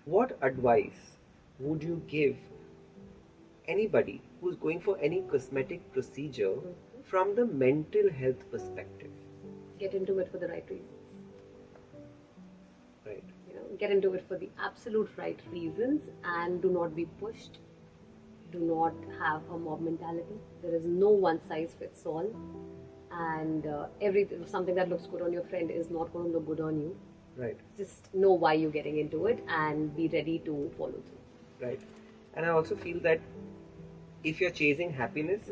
what advice would you give anybody who's going for any cosmetic procedure from the mental health perspective? Get into it for the right reasons. Right. Get into it for the absolute right reasons, and do not be pushed. Do not have a mob mentality. There is no one size fits all, and something that looks good on your friend is not going to look good on you. Right. Just know why you're getting into it and be ready to follow through. Right. And I also feel that if you're chasing happiness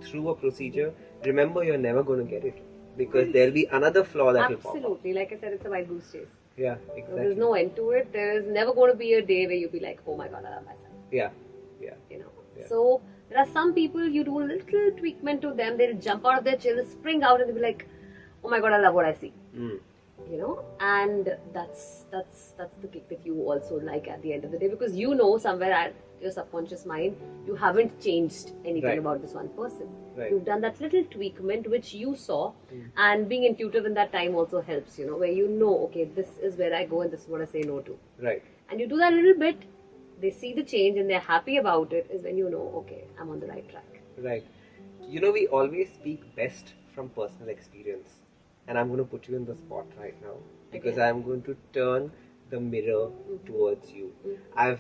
through a procedure, remember you're never going to get it, because there'll be another flaw that will pop up. Absolutely. Like I said, it's a wild goose chase. Yeah, So exactly. there's no end to it. There is never going to be a day where you'll be like, oh my god, I love myself. Yeah. Yeah. Yeah. Yeah. So there are some people, you do a little tweakment to them, they'll jump out of their chair, spring out, and they'll be like, oh my god, I love what I see. And that's the kick that you also like at the end of the day, because somewhere at your subconscious mind you haven't changed anything about this one person. You've done that little tweakment which you saw, and being intuitive in that time also helps, where okay, this is where I go and this is what I say no to. Right. And you do that little bit, they see the change and they're happy about it, is when okay, I'm on the right track. Right. We always speak best from personal experience. And I'm going to put you in the spot right now, because I'm going to turn the mirror towards you. I've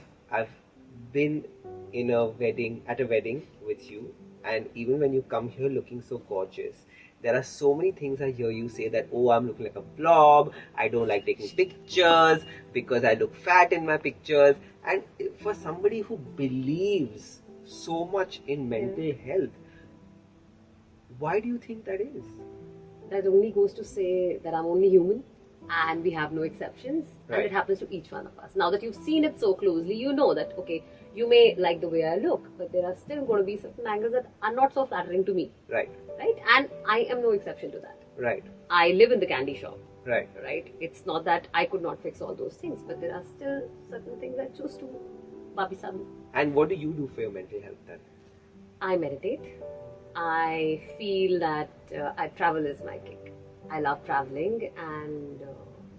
been at a wedding with you, and even when you come here looking so gorgeous, there are so many things I hear you say that, oh, I'm looking like a blob, I don't like taking pictures because I look fat in my pictures. And for somebody who believes so much in mental health, why do you think that is? That only goes to say that I'm only human and we have no exceptions, and it happens to each one of us. Now that you've seen it so closely, you know that, okay, you may like the way I look, but there are still going to be certain angles that are not so flattering to me. Right. And I am no exception to that. Right. I live in the candy shop. Right. It's not that I could not fix all those things, but there are still certain things I choose to babi sabi. And what do you do for your mental health then? I meditate. I feel that travel is my kick. I love traveling, and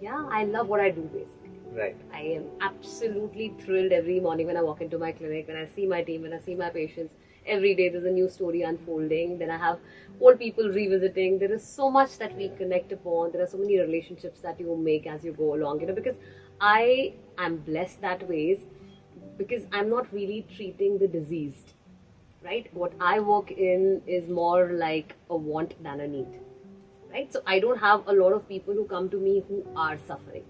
I love what I do basically. Right. I am absolutely thrilled every morning when I walk into my clinic, when I see my team, when I see my patients. Every day there's a new story unfolding. Then I have old people revisiting. There is so much that we connect upon. There are so many relationships that you make as you go along. Because I am blessed that ways, because I'm not really treating the diseased. Right? What I work in is more like a want than a need. Right? So I don't have a lot of people who come to me who are suffering.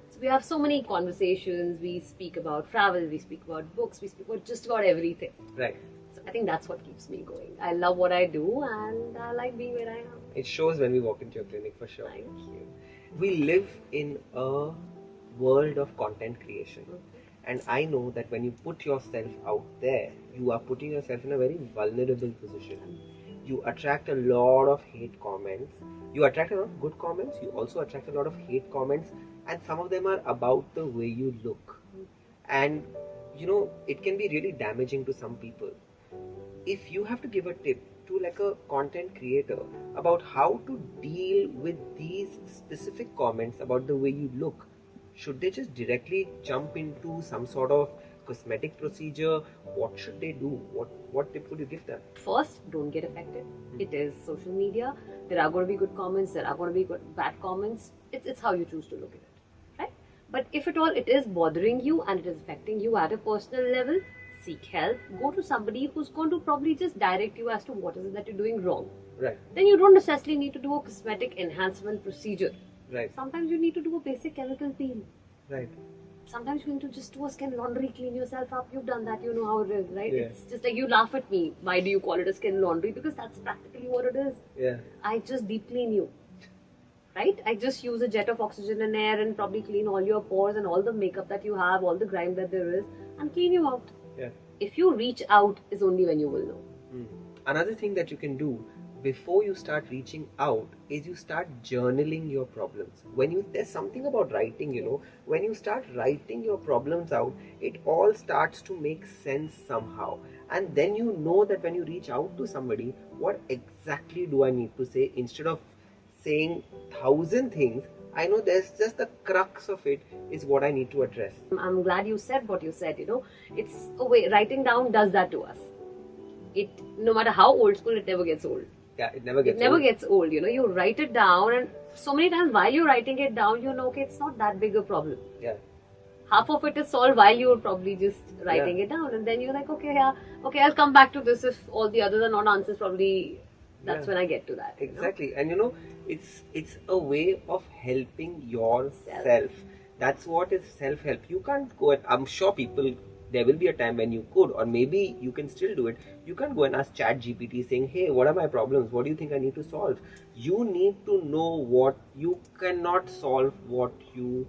So we have so many conversations. We speak about travel, we speak about books, we speak about just about everything. Right. So I think that's what keeps me going. I love what I do, and I like being where I am. It shows when we walk into your clinic, for sure. Thank you. We live in a world of content creation. And I know that when you put yourself out there, you are putting yourself in a very vulnerable position. You attract a lot of hate comments. You attract a lot of good comments. You also attract a lot of hate comments. And some of them are about the way you look. And, it can be really damaging to some people. If you have to give a tip to like a content creator about how to deal with these specific comments about the way you look, should they just directly jump into some sort of cosmetic procedure? What should they do? What tip would you give them? First, don't get affected. It is social media. There are going to be good comments. There are going to be bad comments. It's how you choose to look at it, right? But if at all it is bothering you and it is affecting you at a personal level, seek help. Go to somebody who's going to probably just direct you as to what is it that you're doing wrong. Right. Then you don't necessarily need to do a cosmetic enhancement procedure. Right. Sometimes you need to do a basic chemical peel. Right. Sometimes you need to just do a skin laundry, clean yourself up. You've done that, you know how it is, right? Yeah. It's just like you laugh at me. Why do you call it a skin laundry? Because that's practically what it is. Yeah. I just deep clean you. Right? I just use a jet of oxygen and air and probably clean all your pores and all the makeup that you have, all the grime that there is, and clean you out. Yeah. If you reach out is only when you will know. Another thing that you can do before you start reaching out is you start journaling your problems. There's something about writing, when you start writing your problems out, it all starts to make sense somehow. And then you know that when you reach out to somebody, what exactly do I need to say? Instead of saying 1,000 things, I know there's just the crux of it is what I need to address. I'm glad you said what you said. It's a way, writing down does that to us. It, no matter how old school, it never gets old. Yeah, it never gets It never old. gets old. You write it down, and so many times while you're writing it down, okay, it's not that big a problem. Yeah. Half of it is solved while you're probably just writing it down, and then you're like, okay, yeah, okay, I'll come back to this if all the others are not answers. Probably that's when I get to that. Exactly. And it's a way of helping yourself. That's what is self-help. You can't go and, I'm sure there will be a time when you could, or maybe you can still do it. You can't go and ask Chat GPT saying, hey, what are my problems? What do you think I need to solve? You need to know what you cannot solve, what you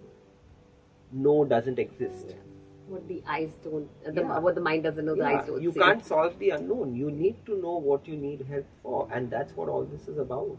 know doesn't exist. What the eyes don't, what the mind doesn't know, the eyes don't You see. can't solve the unknown. You need to know what you need help for, and that's what all this is about.